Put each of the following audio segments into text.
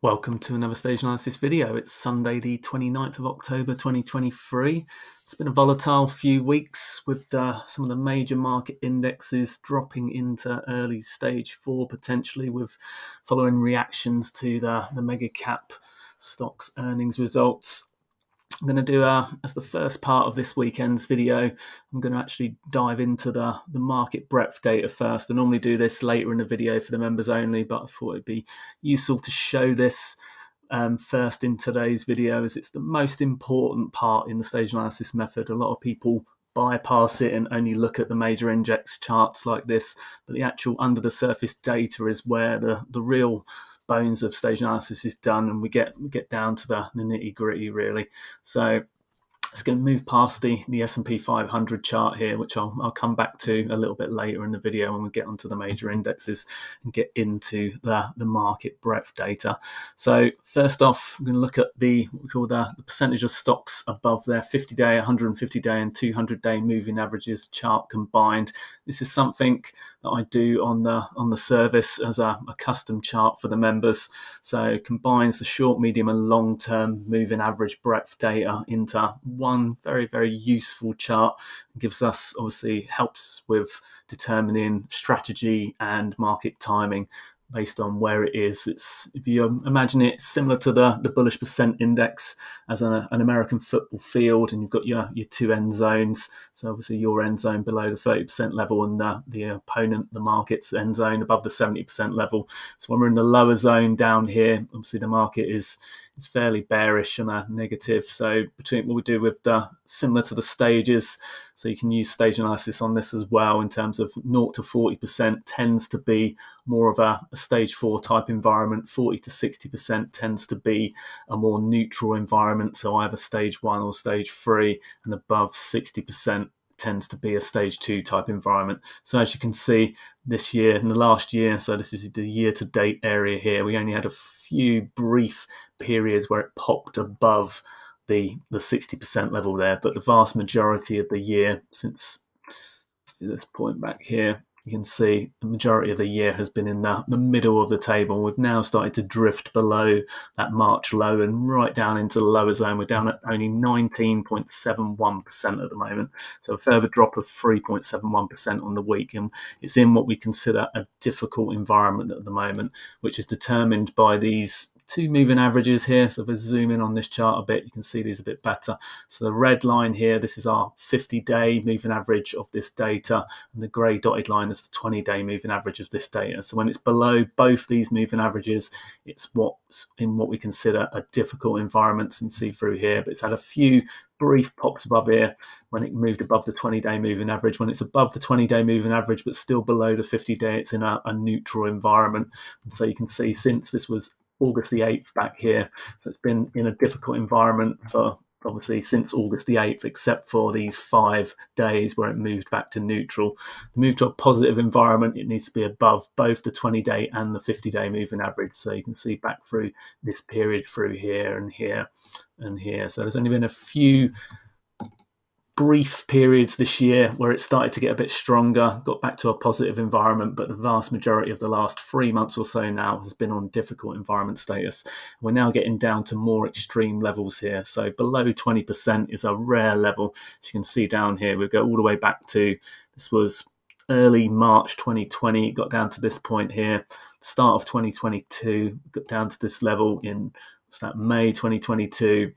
Welcome to another stage analysis video. It's Sunday the 29th of October 2023. It's been a volatile few weeks with some of the major market indexes dropping into early stage 4 potentially, with following reactions to the mega cap stocks earnings results. I'm going to do, as the first part of this weekend's video, I'm going to actually dive into the market breadth data first. I normally do this later in the video for the members only, but I thought it'd be useful to show this first in today's video, as it's the most important part in the stage analysis method. A lot of people bypass it and only look at the major index charts like this, but the actual under the surface data is where the real bones of stage analysis is done, and we get down to the nitty gritty really. So let's go move past the S&P 500 chart here, which I'll come back to a little bit later in the video when we get onto the major indexes and get into the market breadth data. So first off, I'm going to look at what we call the percentage of stocks above their 50-day, 150-day and 200-day moving averages chart combined. This is something that I do on the service as a custom chart for the members. So it combines the short, medium and long-term moving average breadth data into one very, very useful chart. It gives us, obviously, helps with determining strategy and market timing based on where it is. It's, if you imagine it, similar to the bullish percent index as an American football field, and you've got your two end zones. So obviously your end zone below the 30% level, and the opponent, the market's end zone above the 70% level. So when we're in the lower zone down here, obviously the market is fairly bearish and a negative. So between what we do with similar to the stages, so you can use stage analysis on this as well, in terms of 0 to 40% tends to be more of a stage 4 type environment. 40 to 60% tends to be a more neutral environment, so either stage 1 or stage 3, and above 60% tends to be a stage 2 type environment. So as you can see, this year and the last year, so this is the year to date area here, we only had a few brief periods where it popped above the 60% level there, but the vast majority of the year, since this point back here, you can see the majority of the year has been in the middle of the table. We've now started to drift below that March low and right down into the lower zone. We're down at only 19.71% at the moment. So a further drop of 3.71% on the week. And it's in what we consider a difficult environment at the moment, which is determined by these two moving averages here. So if we zoom in on this chart a bit, you can see these a bit better. So the red line here, this is our 50-day moving average of this data, and the grey dotted line is the 20-day moving average of this data. So when it's below both these moving averages, it's what's in what we consider a difficult environment. You can see through here, but it's had a few brief pops above here when it moved above the 20-day moving average. When it's above the 20-day moving average but still below the 50-day, it's in a neutral environment. And so you can see, since this was August the 8th back here, so it's been in a difficult environment for obviously since August the 8th, except for these 5 days where it moved back to neutral. To move to a positive environment, it needs to be above both the 20-day and the 50-day moving average. So you can see back through this period, through here and here and here. So there's only been a few brief periods this year where it started to get a bit stronger, got back to a positive environment, but the vast majority of the last 3 months or so now has been on difficult environment status. We're now getting down to more extreme levels here. So below 20% is a rare level. As you can see down here, we go all the way back to, this was early March 2020, got down to this point here. Start of 2022, got down to this level in, what's that, May 2022.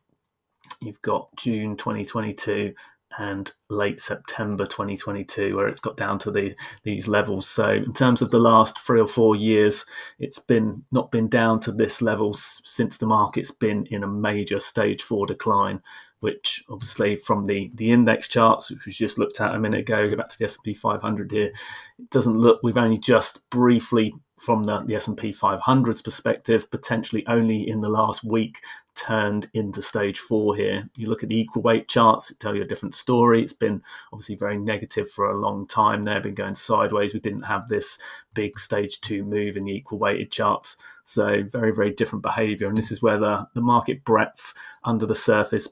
You've got June 2022 and late September 2022, where it's got down to these levels. So in terms of the last 3 or 4 years, it's not been down to this level since the market's been in a major stage 4 decline, which obviously from the index charts, which we just looked at a minute ago, go back to the S&P 500 here, it doesn't look, we've only just briefly, from the S&P 500's perspective, potentially only in the last week turned into stage 4 here. You look at the equal weight charts, it tells you a different story. It's been obviously very negative for a long time. They've been going sideways. We didn't have this big stage 2 move in the equal weighted charts. So very, very different behavior. And this is where the market breadth under the surface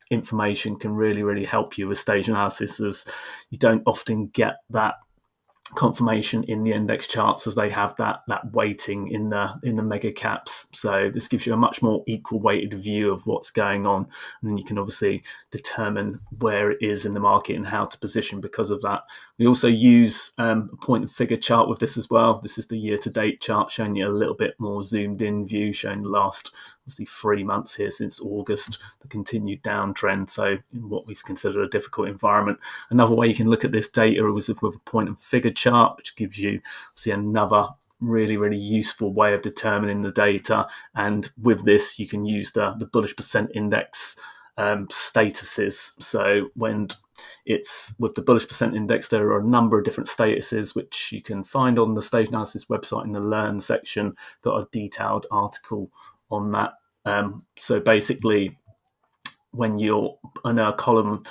information can really, really help you with stage analysis, as you don't often get that confirmation in the index charts as they have that weighting in the mega caps. So this gives you a much more equal weighted view of what's going on, and then you can obviously determine where it is in the market and how to position because of that. We also use a point and figure chart with this as well. This is the year to date chart showing you a little bit more zoomed in view, showing the last obviously 3 months here since August, the continued downtrend. So in what we consider a difficult environment. Another way you can look at this data is with a point and figure chart, which gives you see another really useful way of determining the data. And with this, you can use the bullish percent index statuses. So when it's with the bullish percent index, there are a number of different statuses which you can find on the stage analysis website in the learn section. Got a detailed article on that. So basically, when you're in a column,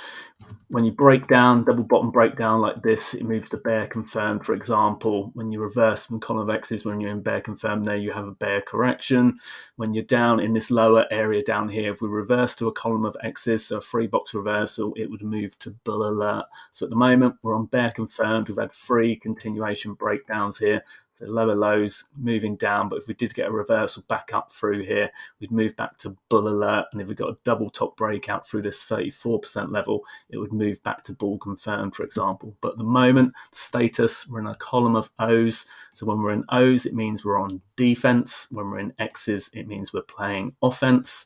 when you break down, double bottom breakdown like this, it moves to bear confirmed, for example. When you reverse from column of X's, when you're in bear confirmed, there you have a bear correction. When you're down in this lower area down here, if we reverse to a column of X's, so a 3-box reversal, it would move to bull alert. So at the moment, we're on bear confirmed. We've had 3 continuation breakdowns here. So lower lows moving down, but if we did get a reversal back up through here, we'd move back to bull alert. And if we got a double top breakout through this 34% level, it would move back to bull confirmed, for example. But at the moment, the status, we're in a column of O's. So when we're in O's, it means we're on defense. When we're in X's, it means we're playing offense.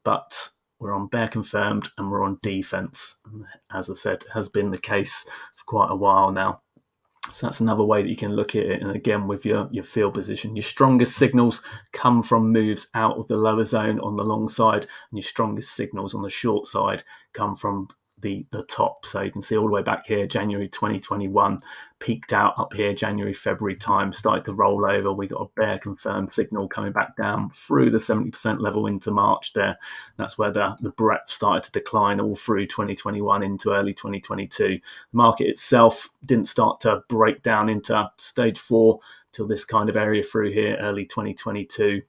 But we're on bear confirmed and we're on defense. As I said, it has been the case for quite a while now. So that's another way that you can look at it. And again, with your field position, your strongest signals come from moves out of the lower zone on the long side, and your strongest signals on the short side come from the top. So you can see all the way back here, January 2021, peaked out up here, January, February time, started to roll over. We got a bear confirmed signal coming back down through the 70% level into March there. That's where the breadth started to decline all through 2021 into early 2022. The market itself didn't start to break down into stage 4 till this kind of area through here, early 2022.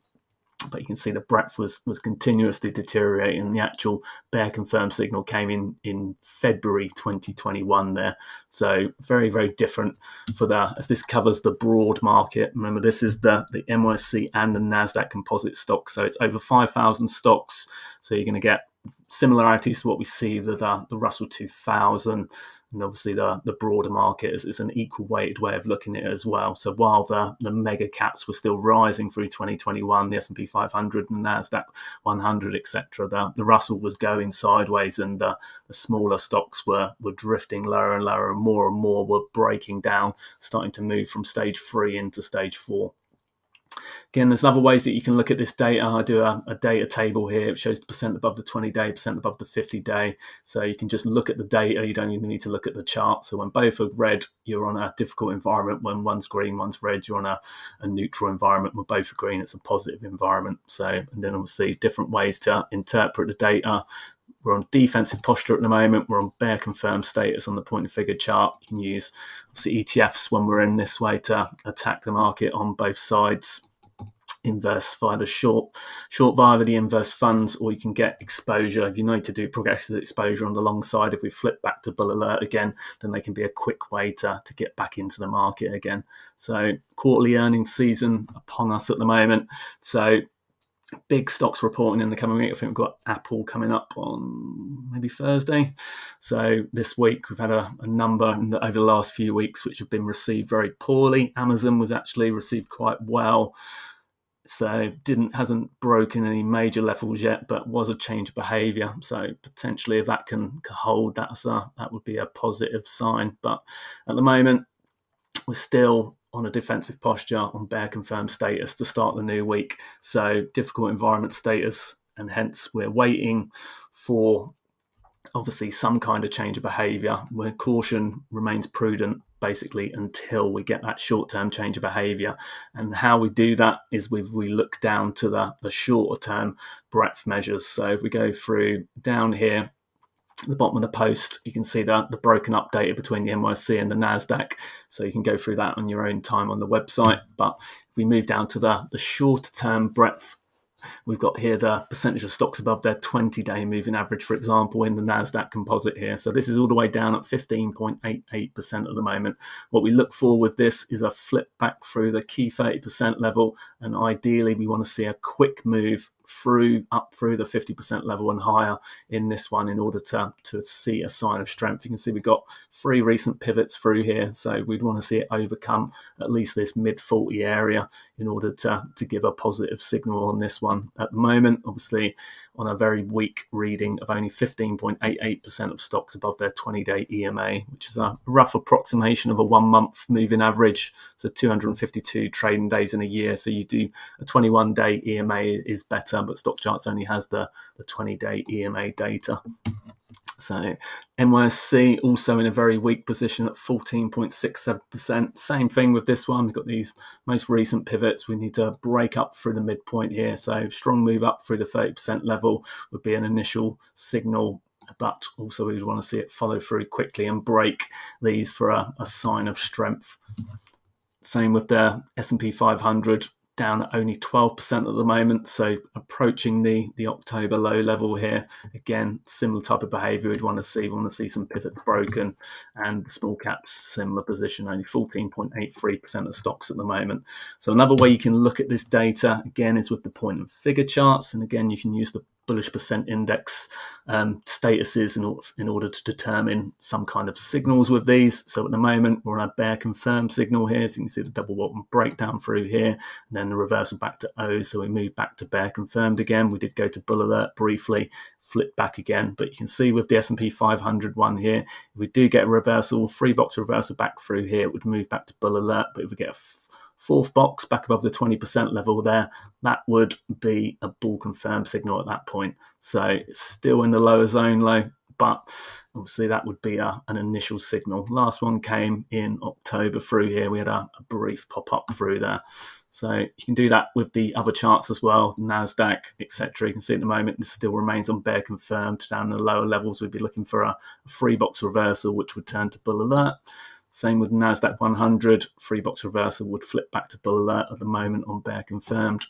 But you can see the breadth was continuously deteriorating. The actual bear confirmed signal came in February 2021 there. So very different for as this covers the broad market. Remember, this is the NYSE and the NASDAQ composite stocks. So it's over 5,000 stocks. So you're going to get similarities to what we see with the Russell 2000. And obviously the broader market is an equal weighted way of looking at it as well. So while the mega caps were still rising through 2021, the S&P 500 and NASDAQ 100, etc., the Russell was going sideways, and the smaller stocks were drifting lower and lower, and more were breaking down, starting to move from stage 3 into stage 4. Again, there's other ways that you can look at this data. I do a data table here. It shows the percent above the 20-day, percent above the 50-day. So you can just look at the data. You don't even need to look at the chart. So when both are red, you're on a difficult environment. When one's green, one's red, you're on a neutral environment. When both are green, it's a positive environment. So, and then obviously different ways to interpret the data. We're on defensive posture at the moment. We're on bear confirmed status on the point and figure chart. You can use obviously ETFs when we're in this way to attack the market on both sides. Inverse via the short via the inverse funds, or you can get exposure. If you need to do progressive exposure on the long side, if we flip back to bull alert again, then they can be a quick way to get back into the market again. So quarterly earnings season upon us at the moment. So big stocks reporting in the coming week. I think we've got Apple coming up on maybe Thursday. So this week we've had a number over the last few weeks which have been received very poorly. Amazon was actually received quite well. So hasn't broken any major levels yet, but was a change of behaviour. So potentially, if that can hold, that would be a positive sign. But at the moment, we're still on a defensive posture on bear confirmed status to start the new week. So difficult environment status, and hence we're waiting for obviously some kind of change of behaviour, where caution remains prudent basically until we get that short-term change of behaviour. And how we do that is we look down to the shorter-term breadth measures. So if we go through down here, at the bottom of the post, you can see the broken up data between the NYSE and the NASDAQ. So you can go through that on your own time on the website. But if we move down to the shorter-term breadth We've got here the percentage of stocks above their 20-day moving average, for example, in the NASDAQ composite here. So this is all the way down at 15.88% at the moment. What we look for with this is a flip back through the key 30% level, and ideally we want to see a quick move up through the 50% level and higher in this one in order to see a sign of strength. You can see we've got 3 recent pivots through here, so we'd want to see it overcome at least this mid 40 area in order to give a positive signal on this one. At the moment, obviously on a very weak reading of only 15.88% of stocks above their 20-day EMA, which is a rough approximation of a 1-month moving average, so 252 trading days in a year. So you do a 21-day EMA is better, but Stock Charts only has the 20-day EMA data. So NYSE also in a very weak position at 14.67%. Same thing with this one. We've got these most recent pivots. We need to break up through the midpoint here. So strong move up through the 30% level would be an initial signal, but also we'd want to see it follow through quickly and break these for a sign of strength. Same with the S&P 500. Down at only 12% at the moment, so approaching the October low level here. Again, similar type of behavior we'd want to see. We want to see some pivots broken, and the small caps similar position, only 14.83% of stocks at the moment. So another way you can look at this data again is with the point and figure charts, and again you can use the bullish percent index statuses in order to determine some kind of signals with these. So at the moment we're on a bear confirmed signal here, so you can see the double bottom breakdown through here, and then the reversal back to O. So we move back to bear confirmed again. We did go to bull alert briefly, flip back again, but you can see with the S&P 500 one here, if we do get a reversal, 3-box reversal back through here, it would move back to bull alert. But if we get a 4th box back above the 20% level there, that would be a bull confirmed signal at that point. So it's still in the lower zone low, but obviously that would be an initial signal. Last one came in October through here. We had a brief pop up through there. So you can do that with the other charts as well, NASDAQ, etc. You can see at the moment this still remains on bear confirmed. Down in the lower levels, we'd be looking for a 3-box reversal, which would turn to bull alert. Same with NASDAQ 100, 3-box reversal would flip back to bull alert at the moment on bear confirmed.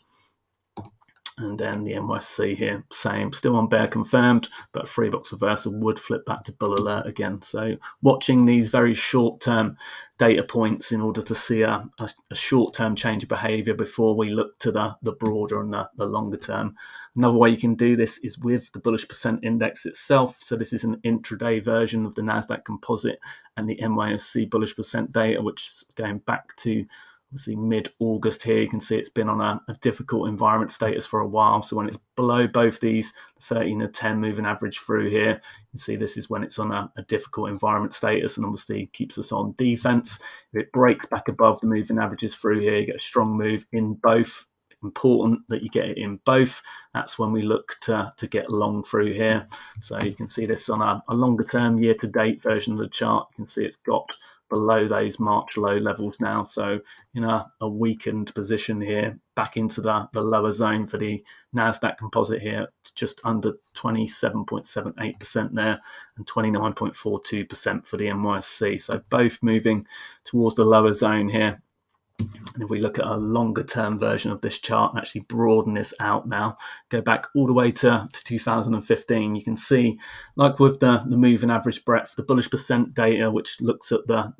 And then the NYSE here, same, still on bear confirmed, but 3-box reversal would flip back to bull alert again. So watching these very short-term data points in order to see a short-term change of behavior before we look to the broader and the longer term. Another way you can do this is with the bullish percent index itself. So this is an intraday version of the NASDAQ composite and the NYSE bullish percent data, which is going back to obviously mid-August here. You can see it's been on a difficult environment status for a while. So when it's below both these, the 30 and the 10 moving average through here, you can see this is when it's on a difficult environment status and obviously keeps us on defense. If it breaks back above the moving averages through here, you get a strong move in both. Important that you get it in both. That's when we look to get long through here. So you can see this on a longer term year-to-date version of the chart. You can see it's got below those March low levels now. So in a weakened position here, back into the lower zone for the NASDAQ composite here, just under 27.78% there and 29.42% for the NYSE. So both moving towards the lower zone here. And if we look at a longer term version of this chart and actually broaden this out now, go back all the way to 2015, you can see, like with the moving average breadth, the bullish percent data, which looks at the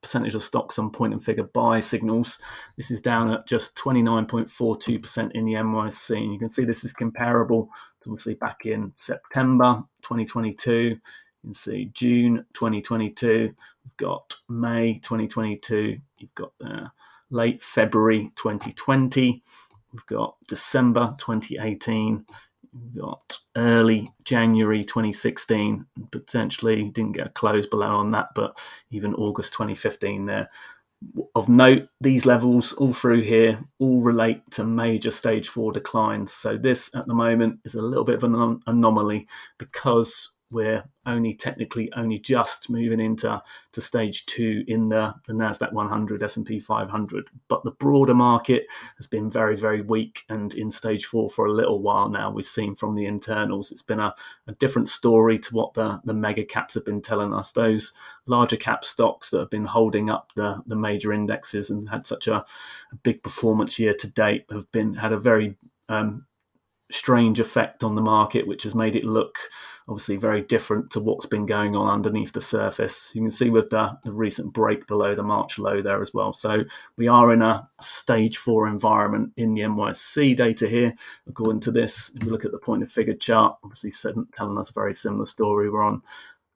percentage of stocks on point and figure buy signals, this is down at just 29.42% in the NYSE. And you can see this is comparable to obviously back in September 2022. You can see June 2022, we've got May 2022, you've got late February 2020, we've got December 2018, we've got early January 2016, potentially didn't get a close below on that, but even August 2015 there. Of note, these levels all through here all relate to major stage 4 declines. So this at the moment is a little bit of an anomaly because we're technically only just moving into stage 2 in the NASDAQ 100, S&P 500. But the broader market has been very, very weak and in stage 4 for a little while now. We've seen from the internals, it's been a different story to what the mega caps have been telling us. Those larger cap stocks that have been holding up the major indexes and had such a big performance year to date have had a very strange effect on the market, which has made it look obviously very different to what's been going on underneath the surface. You can see with the recent break below the March low there as well. So we are in a stage 4 environment in the NYSE data here. According to this, if you look at the point of figure chart, obviously telling us a very similar story. We're on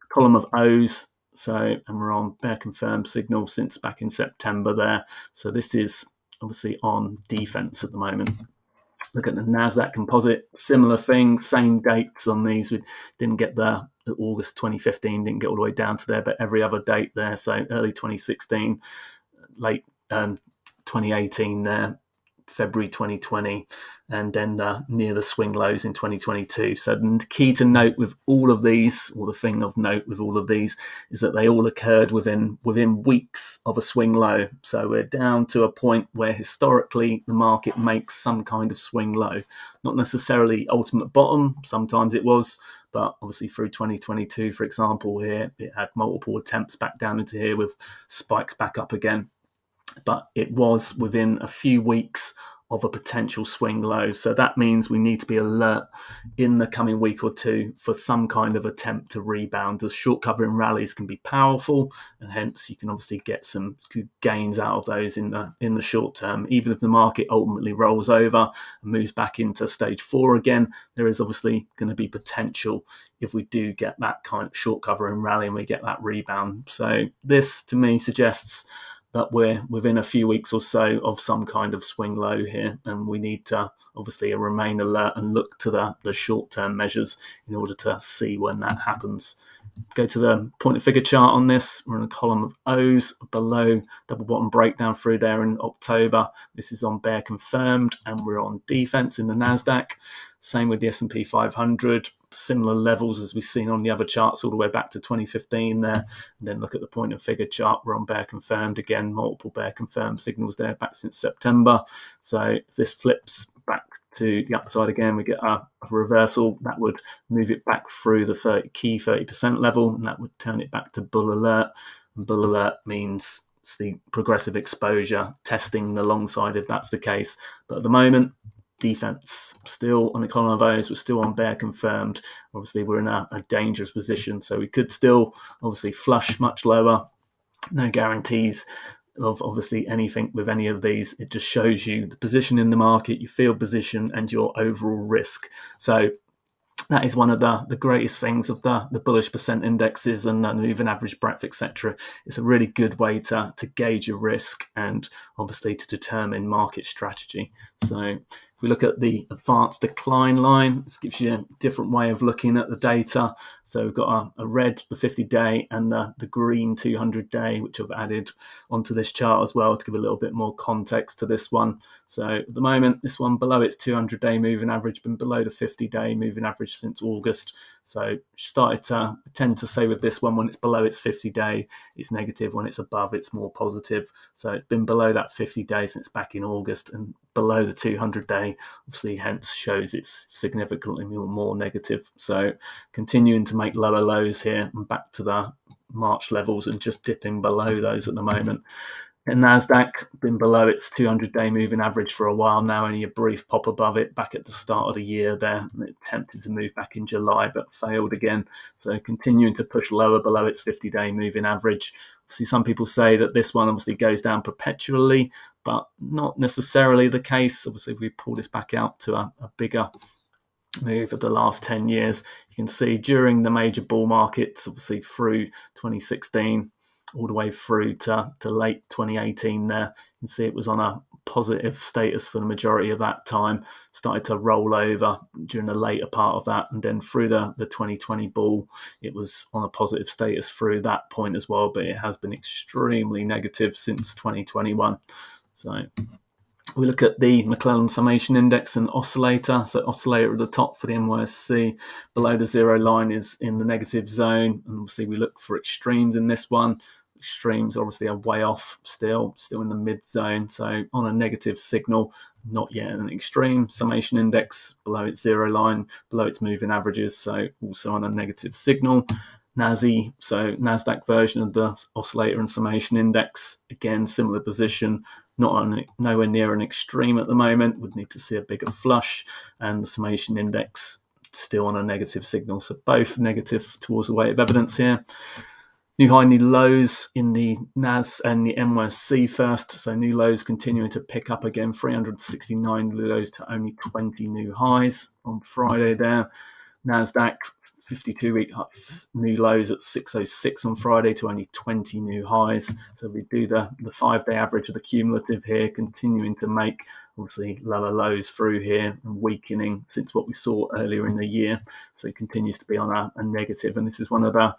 column of O's, and we're on bear confirmed signal since back in September there. So this is obviously on defense at the moment. Look at the NASDAQ composite, similar thing, same dates on these. We didn't get the August 2015, didn't get all the way down to there, but every other date there. So early 2016, late 2018 there, February 2020, and then near the swing lows in 2022. So the key to note with all of these, or the thing of note with all of these, is that they all occurred within weeks of a swing low. So we're down to a point where historically the market makes some kind of swing low. Not necessarily ultimate bottom, sometimes it was, but obviously through 2022, for example, here, it had multiple attempts back down into here with spikes back up again. But it was within a few weeks of a potential swing low. So that means we need to be alert in the coming week or two for some kind of attempt to rebound, as short covering rallies can be powerful, and hence you can obviously get some good gains out of those in the short term. Even if the market ultimately rolls over and moves back into stage 4 again, there is obviously going to be potential if we do get that kind of short covering rally and we get that rebound. So this to me suggests that we're within a few weeks or so of some kind of swing low here, and we need to obviously remain alert and look to the short-term measures in order to see when that happens. Go to the point of figure chart on this. We're in a column of O's below double bottom breakdown through there in October. This is on bear confirmed, and we're on defense in the NASDAQ. Same with the S&P 500. Similar levels as we've seen on the other charts all the way back to 2015 there. And then look at the point of figure chart. We're on bear confirmed again, multiple bear confirmed signals there back since September. So if this flips back to the upside again, we get a reversal that would move it back through the key 30% level, and that would turn it back to bull alert. And bull alert means it's the progressive exposure testing the long side if that's the case. But at the moment, defense still on the column of O's, we're still on bear confirmed. Obviously we're in a dangerous position, so we could still obviously flush much lower. No guarantees of obviously anything with any of these. It just shows you the position in the market, your field position, and your overall risk. So that is one of the greatest things of the bullish percent indexes and the moving average breadth, etc. It's a really good way to gauge your risk and obviously to determine market strategy. So if we look at the advanced decline line, this gives you a different way of looking at the data. So we've got a red, the 50-day, and the green 200-day, which I've added onto this chart as well to give a little bit more context to this one. So at the moment, this one below its 200-day moving average, been below the 50-day moving average since August. So started to tend to say with this one, when it's below its 50-day, it's negative. When it's above, it's more positive. So it's been below that 50-day since back in August, and below the 200-day, obviously, hence shows it's significantly more negative. So continuing to make lower lows here and back to the March levels and just dipping below those at the moment. And NASDAQ been below its 200-day moving average for a while now, only a brief pop above it back at the start of the year there. And it attempted to move back in July, but failed again. So continuing to push lower below its 50-day moving average. Obviously, some people say that this one obviously goes down perpetually, but not necessarily the case. Obviously, if we pull this back out to a bigger move of the last 10 years, you can see during the major bull markets, obviously through 2016, all the way through to late 2018 there. You can see it was on a positive status for the majority of that time, started to roll over during the later part of that, and then through the 2020 bull, it was on a positive status through that point as well, but it has been extremely negative since 2021. So we look at the McClellan Summation Index and Oscillator. So Oscillator at the top for the NYSE, below the zero line is in the negative zone. And obviously we look for extremes in this one. Extremes obviously are way off still in the mid zone. So on a negative signal, not yet an extreme. Summation Index below its zero line, below its moving averages. So also on a negative signal. NASI, so NASDAQ version of the oscillator and summation index. Again, similar position, nowhere near an extreme at the moment. Would need to see a bigger flush, and the summation index still on a negative signal. So both negative towards the weight of evidence here. New high, new lows in the NAS and the NYSE first. So new lows continuing to pick up again, 369 lows to only 20 new highs on Friday there. NASDAQ 52-week new lows at 606 on Friday to only 20 new highs. So we do the 5-day average of the cumulative here, continuing to make obviously lower lows through here and weakening since what we saw earlier in the year. So it continues to be on a negative, and this is one of the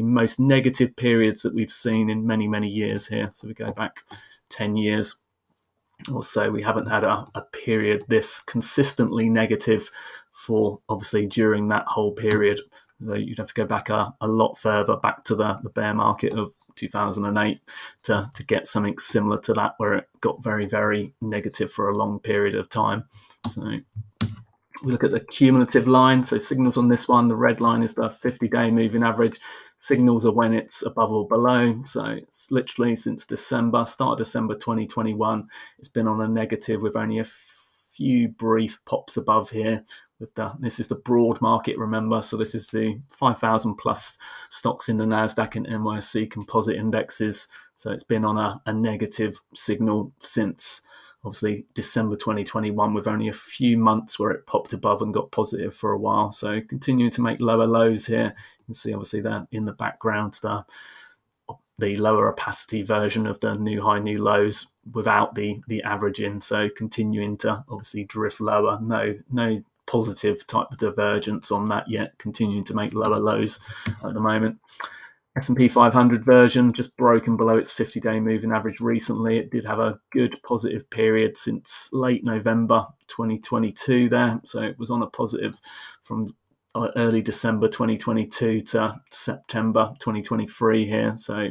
most negative periods that we've seen in many, many years here. So we go back 10 years or so, we haven't had a period this consistently negative for obviously during that whole period. You'd have to go back a lot further, back to the bear market of 2008 to get something similar to that, where it got very, very negative for a long period of time. So we look at the cumulative line. So signals on this one, the red line is the 50-day moving average. Signals are when it's above or below. So it's literally since December, start of December 2021, it's been on a negative with only a few brief pops above here. This is the broad market, remember. So this is the 5,000 plus stocks in the NASDAQ and NYSE composite indexes. So it's been on a negative signal since obviously December 2021, with only a few months where it popped above and got positive for a while. So continuing to make lower lows here. You can see obviously that in the background, the lower opacity version of the new high, new lows without the averaging. So continuing to obviously drift lower. No positive type of divergence on that yet. Continuing to make lower lows at the moment. S&P 500 version just broken below its 50-day moving average recently. It did have a good positive period since late November 2022 there. So it was on a positive from early December 2022 to September 2023 here. So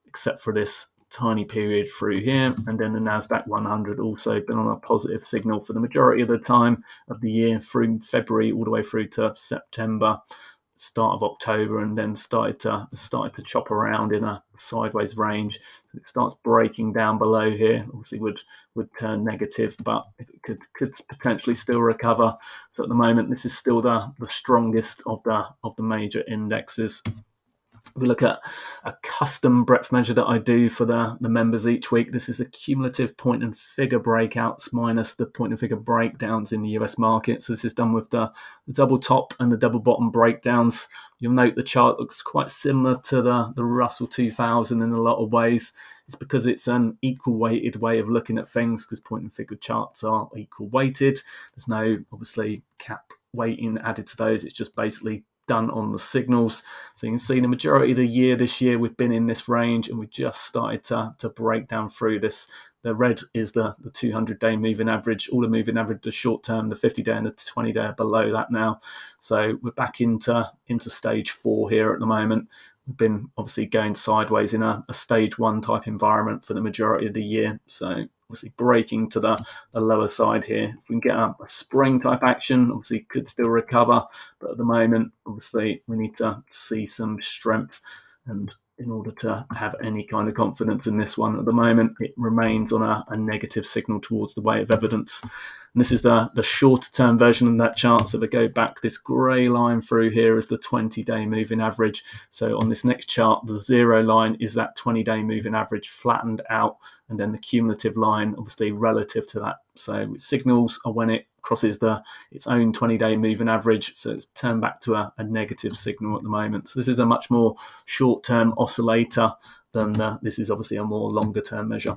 except for this tiny period through here, and then the NASDAQ 100 also been on a positive signal for the majority of the time of the year, through February all the way through to September, start of October, and then started to chop around in a sideways range. It starts breaking down below here, obviously would turn negative, but it could potentially still recover. So at the moment, this is still the strongest of the major indexes. If we look at a custom breadth measure that I do for the members each week, this is the cumulative point and figure breakouts minus the point and figure breakdowns in the US market. So this is done with the double top and the double bottom breakdowns. You'll note the chart looks quite similar to the Russell 2000 in a lot of ways. It's because it's an equal weighted way of looking at things, because point and figure charts are equal weighted. There's no obviously cap weighting added to those. It's just basically done on the signals. So you can see the majority of the year this year we've been in this range, and we just started to break down through this. The red is the 200-day moving average. All the moving average, the short term, the 50-day and the 20-day are below that now. So we're back into stage 4 here at the moment. We've been obviously going sideways in a stage 1 type environment for the majority of the year. So obviously breaking to the lower side here. If we can get a spring type action, obviously could still recover, but at the moment obviously we need to see some strength, and in order to have any kind of confidence in this one at the moment, it remains on a negative signal towards the weight of evidence. And this is the shorter term version of that chart. So if I go back, this grey line through here is the 20-day moving average. So on this next chart, the 0 line is that 20-day moving average flattened out, and then the cumulative line obviously relative to that. So signals are when it crosses its own 20-day moving average. So it's turned back to a negative signal at the moment. So this is a much more short-term oscillator than this is obviously a more longer-term measure.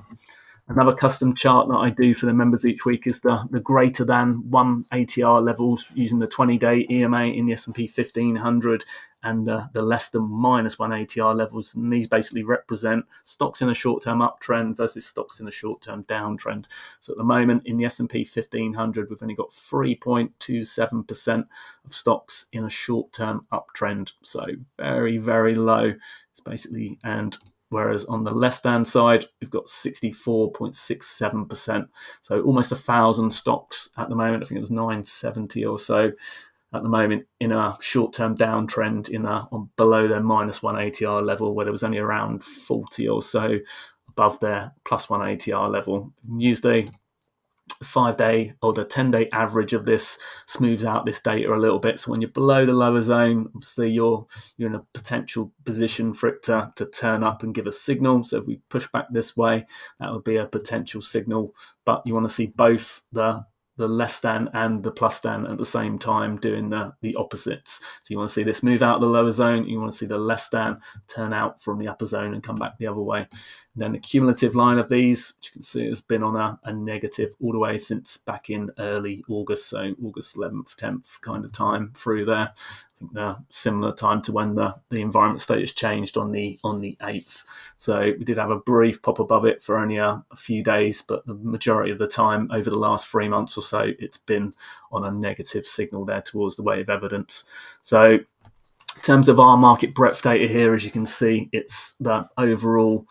Another custom chart that I do for the members each week is the greater than 1 ATR levels using the 20-day EMA in the S&P 1500 and the less than minus 1 ATR levels. And these basically represent stocks in a short-term uptrend versus stocks in a short-term downtrend. So at the moment in the S&P 1500, we've only got 3.27% of stocks in a short-term uptrend. So very, very low. It's basically, and whereas on the left-hand side, we've got 64.67%. So almost 1,000 stocks at the moment. I think it was 970 or so at the moment in a short-term downtrend on below their -1 ATR level, where there was only around 40 or so above their +1 ATR level. Use the 5-day or the 10-day average of this smooths out this data a little bit. So when you're below the lower zone, obviously you're in a potential position for it to turn up and give a signal. So if we push back this way, that would be a potential signal. But you want to see both the less than and the plus than at the same time doing the opposites. So you want to see this move out the lower zone. You want to see the less than turn out from the upper zone and come back the other way. And then the cumulative line of these, which you can see has been on a negative all the way since back in early August, so August 11th, 10th kind of time through there. I think similar time to when the environment status changed on the 8th. So we did have a brief pop above it for only a few days, but the majority of the time over the last 3 months or so, it's been on a negative signal there towards the weight of evidence. So in terms of our market breadth data here, as you can see, it's the overall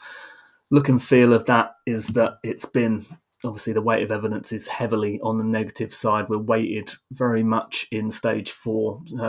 look and feel of that is that it's been, obviously the weight of evidence is heavily on the negative side. We're weighted very much in stage 4. So